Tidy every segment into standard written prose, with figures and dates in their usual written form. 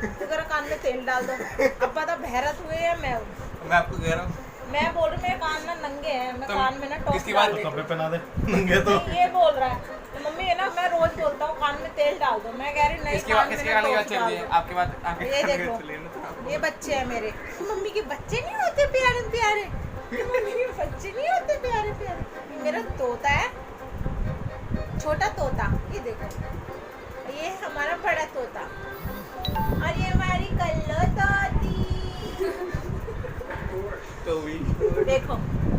तो जरा कान में तेल डाल दो। अब पता भैरत हुए या मैं हूँ? मैं आपको कह रहा हूँ मैं बोल रही मेरे कान ना नंगे हैं, मैं तो कान में ना टॉप किसकी डाल बात देती कपड़े हूँ। पहना दे नंगे तो। नहीं, ये बोल रहा है तो मम्मी है ना, मैं रोज बोलता हूँ कान में तेल डाल दो, मैं कह रही नहीं किसकी कान में किसके ना गाने की बात टॉप चल डाल रही है दो। आपकी बात आपके ये गाने की देखो, बात चल रही है ना, तो आप- ये बच्चे हैं मेरे। मम्मी के बच्चे नहीं होते प्यारे प्यारे, मम्मी के बच्चे नहीं होते प्यारे प्यारे। ये मेरा तोता है, छोटा तोता, ये देखो, ये हमारा बड़ा तोता, और ये हमारी कल्लो तोती। तो भी देखो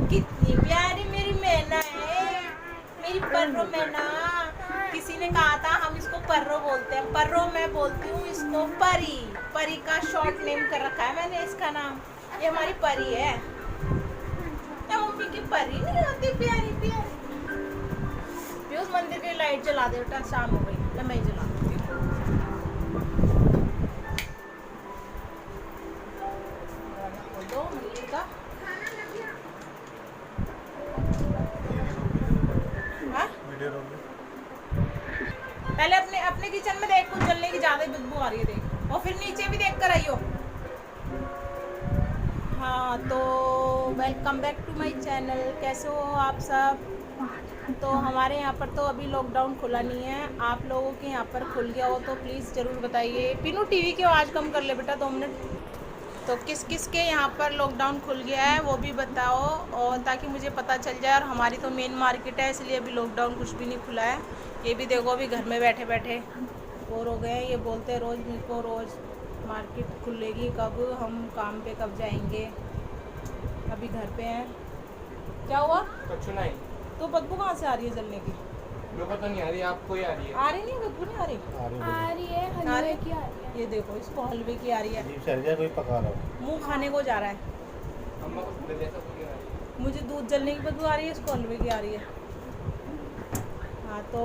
कितनी प्यारी मेरी मैना है, मेरी पर्रो मैना। किसी ने कहा था हम इसको पर्रो बोलते हैं, पर्रो मैं बोलती हूँ इसको परी। परी का शॉर्ट नेम कर रखा है मैंने इसका नाम। ये हमारी परी है। क्या मम्मी की परी नहीं होती प्यारी प्यारी? उस मंदिर की लाइट जला दे बेटा, शाम हो गई, मैं ही जला देती हूँ। दो मंदिर का हाँ? वीडियो रोक दे। पहले अपने अपने किचन में देख, कुछ जलने की ज्यादा ही बदबू आ रही है देख, और फिर नीचे भी देख कर आइयो। हाँ तो welcome back to my channel, कैसे हो आप सब? तो हमारे यहाँ पर तो अभी लॉकडाउन खुला नहीं है, आप लोगों के यहाँ पर खुल गया हो तो प्लीज़ ज़रूर बताइए। पिनू टीवी की आवाज़ कम कर ले बेटा 2 मिनट। तो किस किस के यहाँ पर लॉकडाउन खुल गया है वो भी बताओ, और ताकि मुझे पता चल जाए। और हमारी तो मेन मार्केट है, इसलिए अभी लॉकडाउन कुछ भी नहीं खुला है। ये भी देखो अभी घर में बैठे बैठे बोर हो गए हैं। ये बोलते हैं रोज़ मुझको, रोज़ मार्केट खुलेगी कब, हम काम पे कब जाएंगे, अभी घर पे हैं। क्या हुआ? कुछ नहीं, तो बदबू कहाँ से आ रही है जलने की? मेरे को तो नहीं आ रही, आपको ही आ रही है। आ रही नहीं, बदबू नहीं आ रही। आ रही है, आ हलवे रही की आ रही है। ये देखो इसको हलवे की आ रही है, अजीब शहर कोई पका रहा हो। मुंह खाने को जा रहा है। अम्मा को दे दे, सबको क्या आ रही है। मुझे दूध जलने की बदबू आ रही है, इसको हलवे की आ रही है। हाँ तो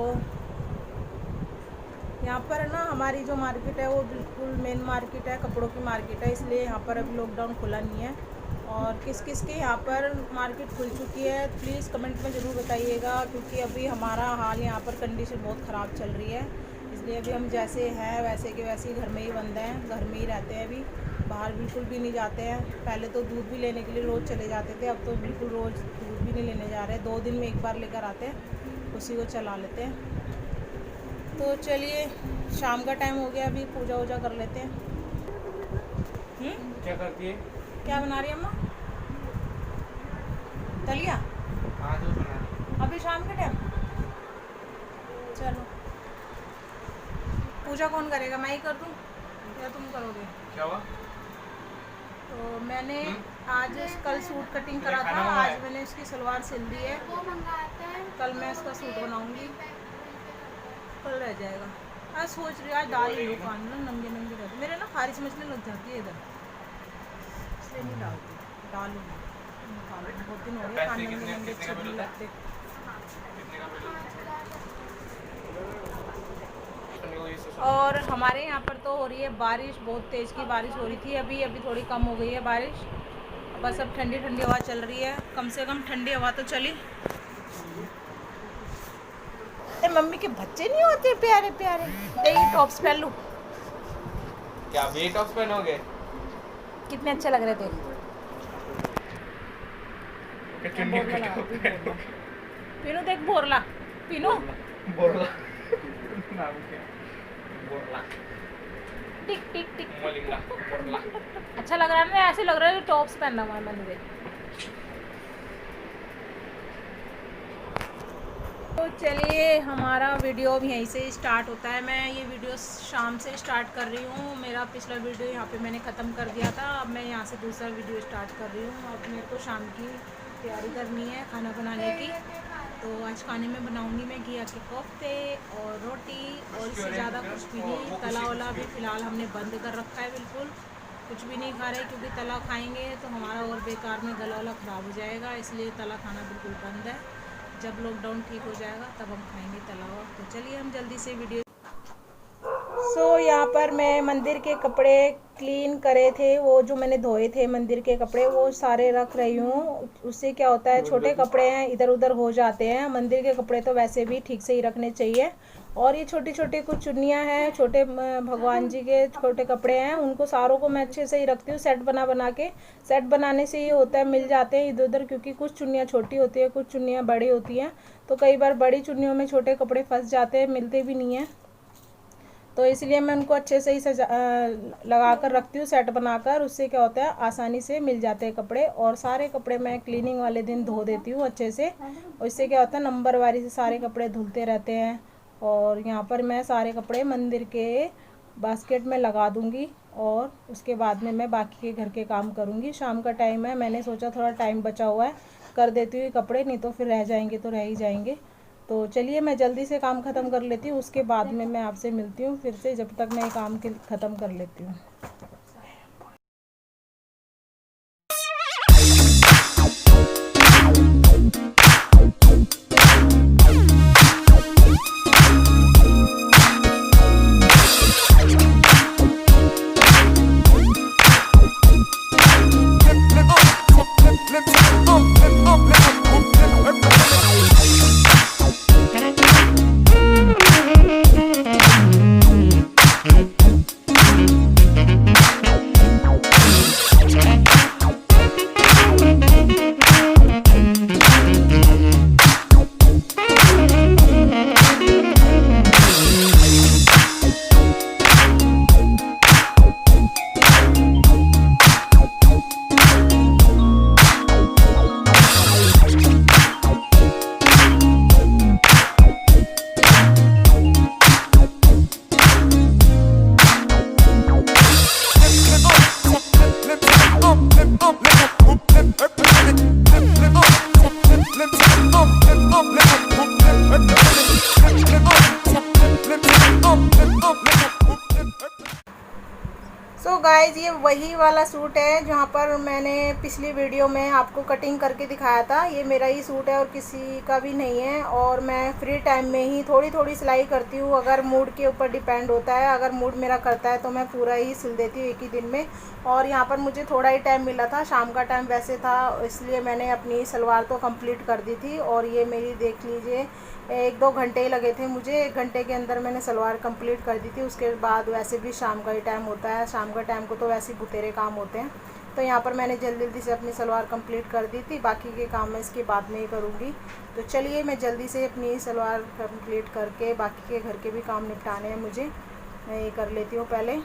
यहाँ पर ना हमारी जो मार्केट है वो बिल्कुल मेन मार्केट है, कपड़ों की मार्केट है, इसलिए यहाँ पर अभी लॉकडाउन खुला नहीं है। और किस किस के यहाँ पर मार्केट खुल चुकी है प्लीज़ कमेंट में ज़रूर बताइएगा, क्योंकि अभी हमारा हाल यहाँ पर कंडीशन बहुत ख़राब चल रही है। इसलिए अभी हम जैसे हैं वैसे के वैसे ही घर में ही बंद हैं, घर में ही रहते हैं अभी, बाहर बिल्कुल भी नहीं जाते हैं। पहले तो दूध भी लेने के लिए रोज़ चले जाते थे, अब तो बिल्कुल रोज़ दूध भी नहीं लेने जा रहे, 2 दिन में एक बार लेकर आते हैं, उसी को चला लेते हैं। तो चलिए शाम का टाइम हो गया, अभी पूजा वूजा कर लेते हैं। क्या करती है? क्या बना रही है अम्मा? दलिया? हाँ जो बना रही है। अभी शाम के टाइम? चलो पूजा कौन करेगा, मैं ही कर दूँ या तुम करोगे? क्या हुआ? तो मैंने आज कल सूट कटिंग करा था, आज मैंने इसकी सलवार सिल दी है, वो मंगाते हैं। कल मैं इसका सूट बनाऊंगी, कल रह जाएगा। आज सोच रही आज डाल रही हूँ कान में, नंगे नंगे रहते मेरे ना, खारिश मचने लग जाती है इधर, इसलिए नहीं डालती, डालूंगी। बहुत दिन हो गए कान पैसे नंगे नंगे कितने का अच्छे बिल नहीं होता है? लगते। कितने का बिल होता है? और हमारे यहाँ पर तो हो रही है बारिश, बहुत तेज़ की बारिश हो रही थी, अभी अभी थोड़ी कम हो गई है बारिश, बस अब ठंडी ठंडी हवा चल रही है, कम से कम ठंडी हवा तो चली। अरे मम्मी के बच्चे नहीं होते प्यारे प्यारे, देखिए टॉप्स पहन लूँ, क्या वे टॉप्स पहनोगे? कितने अच्छे लग रहे थे। चुन्नी बोरला लगा, टॉप बोरला। पीनू देख बोरला, पीनू बोरला नाम क्या? बोरला, टिक टिक टिक, मलिंगा, बोरला। अच्छा लग रहा है ना, ऐसे लग रहा है टॉप्स पहनना हुआ है मैंने देख। तो चलिए हमारा वीडियो अब यहीं से स्टार्ट होता है। मैं ये वीडियो शाम से स्टार्ट कर रही हूँ, मेरा पिछला वीडियो यहाँ पे मैंने ख़त्म कर दिया था, अब मैं यहाँ से दूसरा वीडियो स्टार्ट कर रही हूँ। अब मेरे को शाम की तैयारी करनी है खाना बनाने की, तो आज खाने में बनाऊँगी मैं घिया के कोफ्ते और रोटी, और इससे ज़्यादा कुछ भी नहीं। तला वाला भी फ़िलहाल हमने बंद कर रखा है, बिल्कुल कुछ भी नहीं खा रहे, क्योंकि तला खाएँगे तो हमारा और बेकार में गला वाला ख़राब हो जाएगा, इसलिए तला खाना बिल्कुल बंद है। जब लॉकडाउन ठीक हो जाएगा तब हम खाएंगे तला हुआ। तो चलिए हम जल्दी से वीडियो। यहाँ पर मैं मंदिर के कपड़े क्लीन करे थे, वो जो मैंने धोए थे मंदिर के कपड़े वो सारे रख रही हूँ। उससे क्या होता है, छोटे कपड़े हैं इधर उधर हो जाते हैं, मंदिर के कपड़े तो वैसे भी ठीक से ही रखने चाहिए। और ये छोटी छोटी कुछ चुन्नियाँ हैं, छोटे भगवान जी के छोटे कपड़े हैं, उनको सारों को मैं अच्छे से ही रखती हूँ सेट बना के। सेट बनाने से ये होता है मिल जाते हैं इधर उधर, क्योंकि कुछ चुन्नियाँ छोटी होती है, कुछ चुन्नियाँ बड़ी होती हैं, तो कई बार बड़ी चुन्नियों में छोटे कपड़े फंस जाते हैं, मिलते भी नहीं हैं। तो इसलिए मैं उनको अच्छे से ही लगा कर रखती हूँ सेट बनाकर। उससे क्या होता है आसानी से मिल जाते हैं कपड़े। और सारे कपड़े मैं क्लीनिंग वाले दिन धो देती हूँ अच्छे से, और इससे क्या होता है नंबर वारी से सारे कपड़े धुलते रहते हैं। और यहाँ पर मैं सारे कपड़े मंदिर के बास्केट में लगा दूँगी, और उसके बाद में मैं बाकी के घर के काम करूँगी। शाम का टाइम है, मैंने सोचा थोड़ा टाइम बचा हुआ है, कर देती हूँ कपड़े, नहीं तो फिर रह जाएंगे तो रह ही जाएंगे। तो चलिए मैं जल्दी से काम ख़त्म कर लेती हूँ, उसके बाद में मैं आपसे मिलती हूँ फिर से, जब तक मैं काम ख़त्म कर लेती हूँ। सो गाइज ये वही वाला सूट है जहाँ पर मैंने पिछली वीडियो में आपको कटिंग करके दिखाया था। ये मेरा ही सूट है और किसी का भी नहीं है, और मैं फ्री टाइम में ही थोड़ी थोड़ी सिलाई करती हूँ। अगर मूड के ऊपर डिपेंड होता है, अगर मूड मेरा करता है तो मैं पूरा ही सिल देती हूँ एक ही दिन में। और यहाँ पर मुझे थोड़ा ही टाइम मिला था, शाम का टाइम वैसे था, इसलिए मैंने अपनी सलवार तो कंप्लीट कर दी थी। और ये मेरी देख लीजिए 1-2 घंटे ही लगे थे मुझे, 1 घंटे के अंदर मैंने सलवार कंप्लीट कर दी थी। उसके बाद वैसे भी शाम का ही टाइम होता है, शाम का टाइम को तो वैसे ही बुतेरे काम होते हैं, तो यहाँ पर मैंने जल्दी जल्दी से अपनी सलवार कंप्लीट कर दी थी। बाकी के काम मैं इसके बाद में ही करूँगी। तो चलिए मैं जल्दी से अपनी सलवार कंप्लीट करके बाकी के घर के भी काम निपटाने हैं मुझे, मैं ये कर लेती हूँ पहले।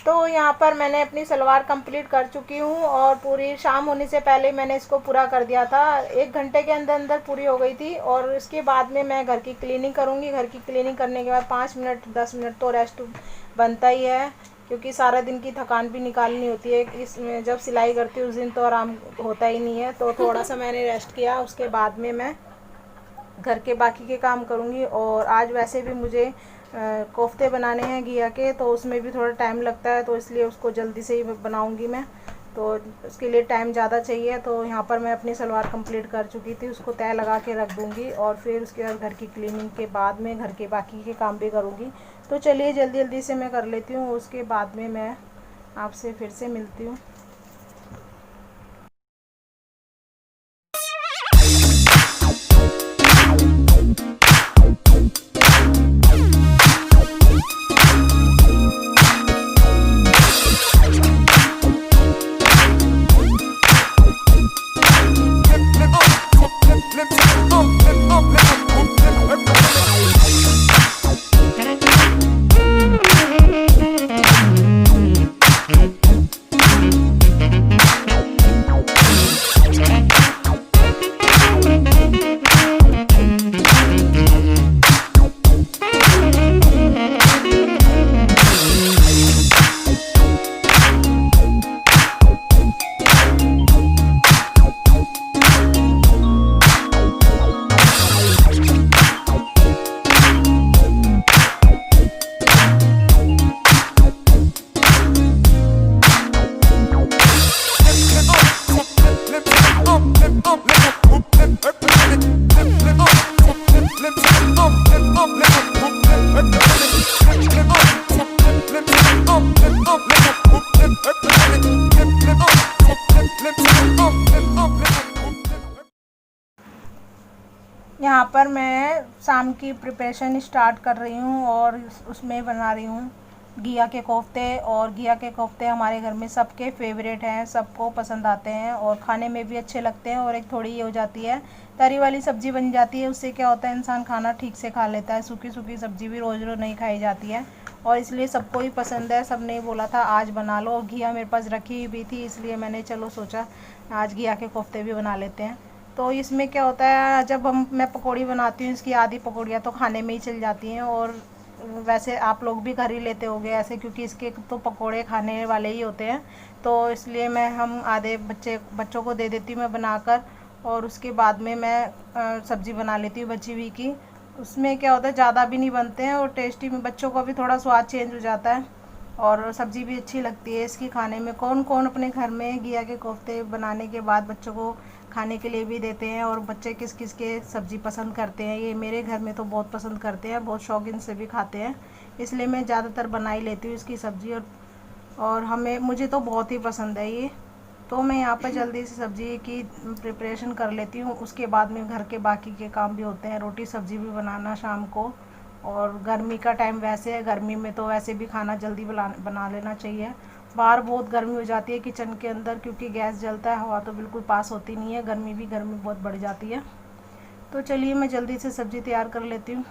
तो यहाँ पर मैंने अपनी सलवार कंप्लीट कर चुकी हूँ, और पूरी शाम होने से पहले मैंने इसको पूरा कर दिया था। 1 घंटे के अंदर अंदर पूरी हो गई थी। और इसके बाद में मैं घर की क्लीनिंग करूँगी। घर की क्लीनिंग करने के बाद 5 मिनट 10 मिनट तो रेस्ट बनता ही है, क्योंकि सारा दिन की थकान भी निकालनी होती है। इसमें जब सिलाई करती हूँ उस दिन तो आराम होता ही नहीं है, तो थोड़ा सा मैंने रेस्ट किया। उसके बाद में मैं घर के बाकी के काम करूँगी। और आज वैसे भी मुझे कोफ्ते बनाने हैं घिया के, तो उसमें भी थोड़ा टाइम लगता है, तो इसलिए उसको जल्दी से ही बनाऊंगी मैं। तो उसके लिए टाइम ज़्यादा चाहिए। तो यहाँ पर मैं अपनी सलवार कंप्लीट कर चुकी थी, उसको तय लगा के रख दूँगी और फिर उसके बाद घर की क्लीनिंग के बाद में घर के बाकी के काम भी करूँगी। तो चलिए जल्दी जल्दी से मैं कर लेती हूँ, उसके बाद में मैं आपसे फिर से मिलती हूँ। यहाँ पर मैं शाम की प्रिपरेशन स्टार्ट कर रही हूँ और उसमें बना रही हूँ घिया के कोफ्ते। और घिया के कोफ्ते हमारे घर में सबके फेवरेट हैं, सबको पसंद आते हैं और खाने में भी अच्छे लगते हैं। और एक थोड़ी ये हो जाती है, तरी वाली सब्ज़ी बन जाती है, उससे क्या होता है इंसान खाना ठीक से खा लेता है। सूखी सूखी सब्ज़ी भी रोज़ रोज़ नहीं खाई जाती है और इसलिए सबको ही पसंद है। सब ने बोला था आज बना लो, घिया मेरे पास रखी हुई थी, इसलिए मैंने चलो सोचा आज घिया के कोफ्ते भी बना लेते हैं। तो इसमें क्या होता है, जब मैं पकौड़ी बनाती हूँ, इसकी आधी पकौड़ियाँ तो खाने में ही चल जाती हैं। और वैसे आप लोग भी घर ही लेते होंगे ऐसे, क्योंकि इसके तो पकौड़े खाने वाले ही होते हैं। तो इसलिए हम आधे बच्चों को दे देती हूँ मैं बनाकर, और उसके बाद में मैं सब्ज़ी बना लेती हूँ बची हुई की। उसमें क्या होता है ज़्यादा भी नहीं बनते हैं और टेस्टी में बच्चों का भी थोड़ा स्वाद चेंज हो जाता है और सब्ज़ी भी अच्छी लगती है इसकी खाने में। कौन कौन अपने घर में घिया के कोफ्ते बनाने के बाद बच्चों को खाने के लिए भी देते हैं, और बच्चे किस किस के सब्ज़ी पसंद करते हैं। ये मेरे घर में तो बहुत पसंद करते हैं, बहुत शौकीन से भी खाते हैं, इसलिए मैं ज़्यादातर बना ही लेती हूँ इसकी सब्ज़ी। और मुझे तो बहुत ही पसंद है ये। तो मैं यहाँ पर जल्दी से सब्ज़ी की प्रिपरेशन कर लेती हूँ, उसके बाद में घर के बाकी के काम भी होते हैं, रोटी सब्ज़ी भी बनाना शाम को। और गर्मी का टाइम वैसे है, गर्मी में तो वैसे भी खाना जल्दी बना लेना चाहिए। बाहर बहुत गर्मी हो जाती है किचन के अंदर, क्योंकि गैस जलता है, हवा तो बिल्कुल पास होती नहीं है, गर्मी बहुत बढ़ जाती है। तो चलिए मैं जल्दी से सब्ज़ी तैयार कर लेती हूँ।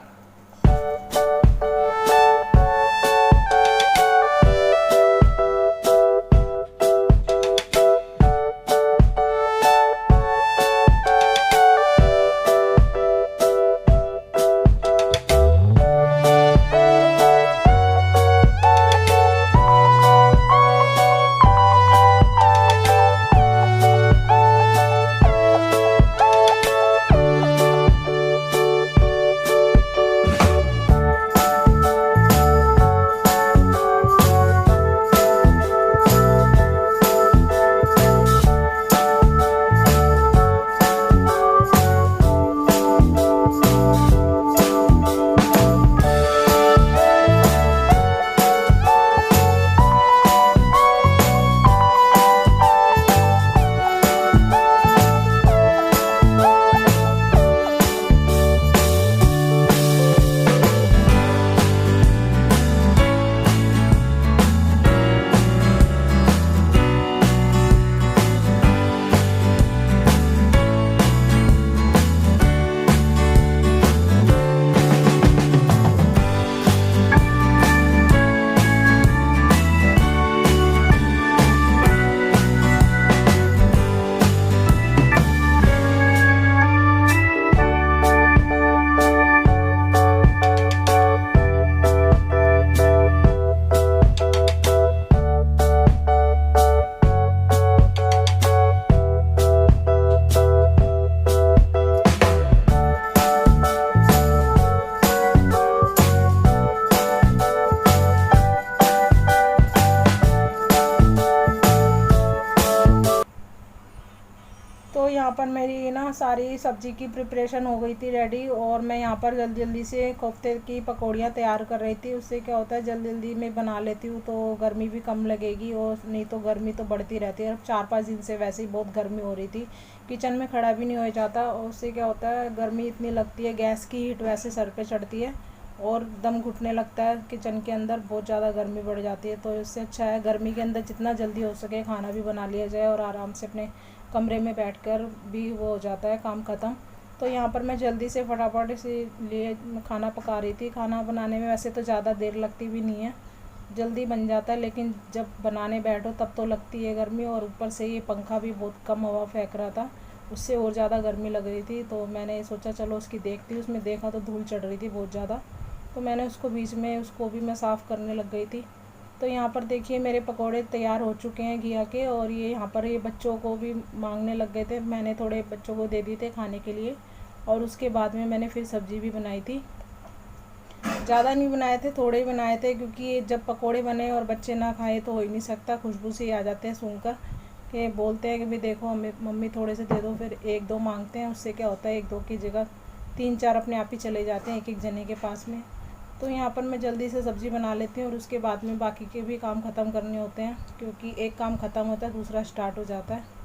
मेरी ना सारी सब्ज़ी की प्रिपरेशन हो गई थी रेडी, और मैं यहाँ पर जल्दी जल्दी से कोफ्ते की पकौड़ियाँ तैयार कर रही थी। उससे क्या होता है, जल्दी जल्दी में बना लेती हूँ तो गर्मी भी कम लगेगी, और नहीं तो गर्मी तो बढ़ती रहती है। 4-5 दिन से वैसे ही बहुत गर्मी हो रही थी, किचन में खड़ा भी नहीं हो जाता, और उससे क्या होता है, गर्मी इतनी लगती है, गैस की हीट वैसे सर पे चढ़ती है और दम घुटने लगता है किचन के अंदर, बहुत ज़्यादा गर्मी बढ़ जाती है। तो इससे अच्छा है गर्मी के अंदर जितना जल्दी हो सके खाना भी बना लिया जाए, और आराम से अपने कमरे में बैठकर भी वो हो जाता है काम ख़त्म। तो यहाँ पर मैं जल्दी से फटाफट से लिए खाना पका रही थी। खाना बनाने में वैसे तो ज़्यादा देर लगती भी नहीं है, जल्दी बन जाता है, लेकिन जब बनाने बैठो तब तो लगती है गर्मी, और ऊपर से ये पंखा भी बहुत कम हवा फेंक रहा था, उससे और ज़्यादा गर्मी लग रही थी। तो मैंने सोचा चलो उसकी देखती हूँ, उसमें देखा तो धूल चढ़ रही थी बहुत ज़्यादा, तो मैंने उसको बीच में उसको भी मैं साफ़ करने लग गई थी। तो यहाँ पर देखिए मेरे पकोड़े तैयार हो चुके हैं घिया के, और ये यहाँ पर ये बच्चों को भी मांगने लग गए थे, मैंने थोड़े बच्चों को दे दिए थे खाने के लिए, और उसके बाद में मैंने फिर सब्ज़ी भी बनाई थी। ज़्यादा नहीं बनाए थे, थोड़े ही बनाए थे, क्योंकि जब पकोड़े बने और बच्चे ना खाए तो हो ही नहीं सकता, खुशबू से ही आ जाते हैं सूंघकर कि बोलते हैं कि भाई देखो हमें मम्मी थोड़े से दे दो, फिर 1-2 मांगते हैं, उससे क्या होता है 1-2 की जगह 3-4 अपने आप ही चले जाते हैं एक एक जने के पास में। तो यहाँ पर मैं जल्दी से सब्ज़ी बना लेती हूँ, और उसके बाद में बाकी के भी काम ख़त्म करने होते हैं, क्योंकि एक काम ख़त्म होता है दूसरा स्टार्ट हो जाता है।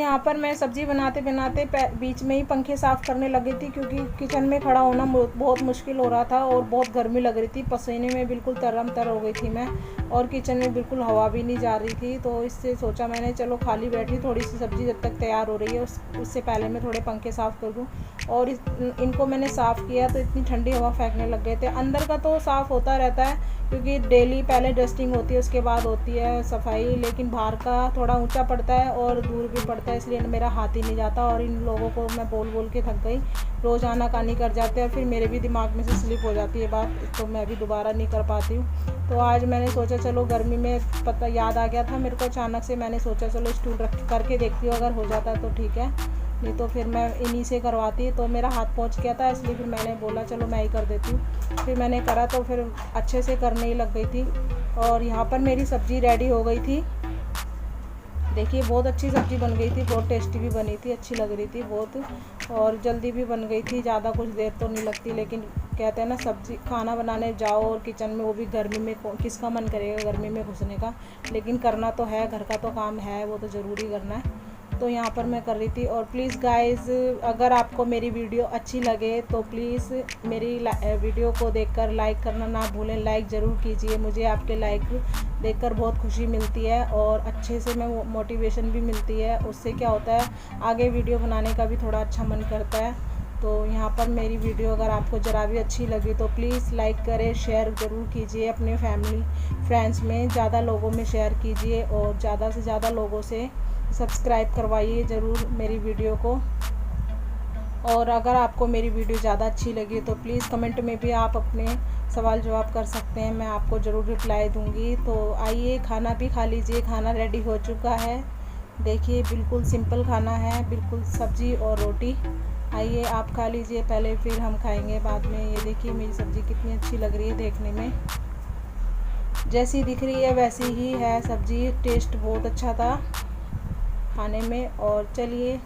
यहाँ पर मैं सब्ज़ी बनाते बनाते बीच में ही पंखे साफ़ करने लगी थी, क्योंकि किचन में खड़ा होना बहुत मुश्किल हो रहा था और बहुत गर्मी लग रही थी। पसीने में बिल्कुल तरम तर हो गई थी मैं, और किचन में बिल्कुल हवा भी नहीं जा रही थी। तो इससे सोचा मैंने चलो खाली बैठी थोड़ी सी सब्ज़ी जब तक तैयार हो रही है उससे पहले मैं थोड़े पंखे साफ़ कर दूँ। और इनको मैंने साफ़ किया तो इतनी ठंडी हवा फेंकने लग गए थे। अंदर का तो साफ़ होता रहता है क्योंकि डेली पहले डस्टिंग होती है, उसके बाद होती है सफाई, लेकिन बाहर का थोड़ा ऊंचा पड़ता है और दूर भी पड़ता है, इसलिए मेरा हाथ ही नहीं जाता। और इन लोगों को मैं बोल बोल के थक गई, रोज़ आनाकानी कर जाते हैं, फिर मेरे भी दिमाग में से स्लिप हो जाती है बात, तो मैं भी दोबारा नहीं कर पाती हूँ। तो आज मैंने सोचा चलो गर्मी में पता याद आ गया था मेरे को अचानक से, मैंने सोचा चलो स्टूल रख करके देखती हूँ, अगर हो जाता है तो ठीक है, नहीं तो फिर मैं इन्हीं से करवाती। तो मेरा हाथ पहुंच गया था, इसलिए फिर मैंने बोला चलो मैं ही कर देती हूँ। फिर मैंने करा तो फिर अच्छे से करने ही लग गई थी। और यहाँ पर मेरी सब्ज़ी रेडी हो गई थी। देखिए बहुत अच्छी सब्ज़ी बन गई थी, बहुत टेस्टी भी बनी थी, अच्छी लग रही थी बहुत, और जल्दी भी बन गई थी, ज़्यादा कुछ देर तो नहीं लगती। लेकिन कहते हैं ना सब्ज़ी खाना बनाने जाओ और किचन में, वो भी गर्मी में, किसका मन करेगा गर्मी में घुसने का, लेकिन करना तो है, घर का तो काम है, वो तो ज़रूरी करना है। तो यहाँ पर मैं कर रही थी। और प्लीज़ गाइज़, अगर आपको मेरी वीडियो अच्छी लगे तो प्लीज़ मेरी वीडियो को देखकर लाइक करना ना भूलें, लाइक ज़रूर कीजिए, मुझे आपके लाइक देखकर बहुत खुशी मिलती है और अच्छे से मैं मोटिवेशन भी मिलती है। उससे क्या होता है आगे वीडियो बनाने का भी थोड़ा अच्छा मन करता है। तो यहाँ पर मेरी वीडियो अगर आपको ज़रा भी अच्छी लगी तो प्लीज़ लाइक करें, शेयर ज़रूर कीजिए, अपने फैमिली फ्रेंड्स में ज़्यादा लोगों में शेयर कीजिए, और ज़्यादा से ज़्यादा लोगों से सब्सक्राइब करवाइए ज़रूर मेरी वीडियो को। और अगर आपको मेरी वीडियो ज़्यादा अच्छी लगी तो प्लीज़ कमेंट में भी आप अपने सवाल जवाब कर सकते हैं, मैं आपको ज़रूर रिप्लाई दूंगी। तो आइए खाना भी खा लीजिए, खाना रेडी हो चुका है। देखिए बिल्कुल सिंपल खाना है, बिल्कुल सब्ज़ी और रोटी। आइए आप खा लीजिए पहले, फिर हम खाएंगे बाद में। ये देखिए मेरी सब्ज़ी कितनी अच्छी लग रही है देखने में, जैसी दिख रही है वैसी ही है सब्ज़ी। टेस्ट बहुत अच्छा था खाने में। और चलिए